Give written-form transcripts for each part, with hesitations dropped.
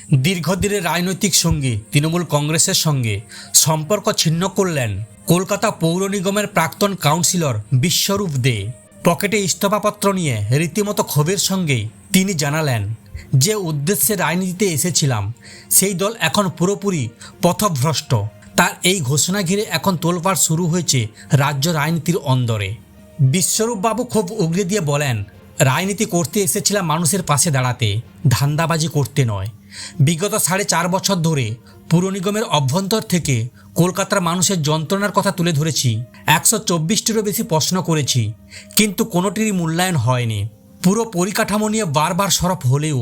দীর্ঘদিনের রাজনৈতিক সঙ্গী তৃণমূল কংগ্রেসের সঙ্গে সম্পর্ক ছিন্ন করলেন কলকাতা পৌর নিগমের প্রাক্তন কাউন্সিলর বিশ্বরূপ দে। পকেটে ইস্তফাপত্র নিয়ে রীতিমতো ক্ষোভের সঙ্গেই তিনি জানালেন, যে উদ্দেশ্যে রাজনীতিতে এসেছিলাম সেই দল এখন পুরোপুরি পথভ্রষ্ট। তার এই ঘোষণা ঘিরে এখন তোলপাড় শুরু হয়েছে রাজ্য রাজনীতির অন্দরে। বিশ্বরূপবাবু খুব উগরে দিয়ে বলেন, রাজনীতি করতে এসেছিলাম মানুষের পাশে দাঁড়াতে, ধান্দাবাজি করতে নয়। বিগত 4.5 বছর ধরে পুর নিগমের অভ্যন্তর থেকে কলকাতার মানুষের যন্ত্রণার কথা তুলে ধরেছি। 124টিরও বেশি প্রশ্ন করেছি, কিন্তু কোনোটিরই মূল্যায়ন হয়নি। পুরো পরিকাঠামো নিয়ে বারবার সরব হলেও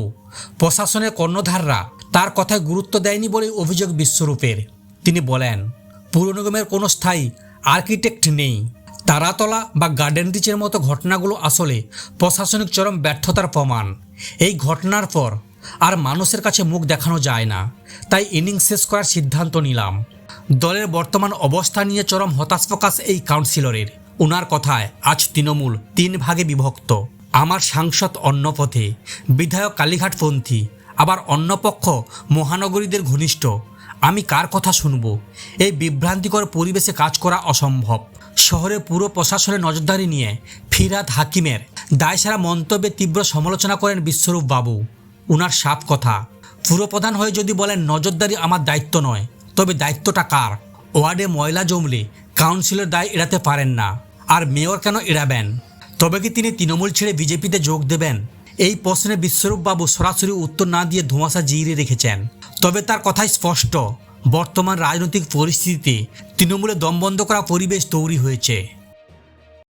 প্রশাসনের কর্ণধাররা তার কথায় গুরুত্ব দেয়নি বলেই অভিযোগ বিশ্বরূপের। তিনি বলেন, পুর নিগমের কোনো স্থায়ী আর্কিটেক্ট নেই। তারাতলা বা গার্ডেন রিচের মতো ঘটনাগুলো আসলে প্রশাসনিক চরম ব্যর্থতার প্রমাণ। এই ঘটনার পর আর মানুষের কাছে মুখ দেখানো যায় না, তাই ইনিংস শেষ করার সিদ্ধান্ত নিলাম। দলের বর্তমান অবস্থা নিয়ে চরম হতাশ প্রকাশ এই কাউন্সিলরের। ওনার কথায় আজ তৃণমূল 3 ভাগে বিভক্ত। আমার সাংসদ অন্য পথে, বিধায়ক কালীঘাটপন্থী, আবার অন্য পক্ষ মহানগরীদের ঘনিষ্ঠ। আমি কার কথা শুনব? এই বিভ্রান্তিকর পরিবেশে কাজ করা অসম্ভব। শহরে পুরো প্রশাসনের নজরদারি নিয়ে ফিরহাদ হাকিমের দায়সারা মন্তব্যে তীব্র সমালোচনা করেন বিশ্বরূপ বাবু। উনার সাফ কথা, পুরপ্রধান হয়ে যদি বলেন নজরদারি আমার দায়িত্ব নয়, তবে দায়িত্বটা কার? ওয়ার্ডে ময়লা জমলে কাউন্সিলর দায় এড়াতে পারেন না, আর মেয়র কেন এড়াবেন? তবে কি তিনি তৃণমূল ছেড়ে বিজেপিতে যোগ দেবেন? এই প্রশ্নে বিশ্বরূপ বাবু সরাসরি উত্তর না দিয়ে ধোঁয়াশা জিইয়ে রেখেছেন। তবে তার কথাই স্পষ্ট, বর্তমান রাজনৈতিক পরিস্থিতিতে তৃণমূলে দম বন্ধ করা পরিবেশ তৈরি হয়েছে।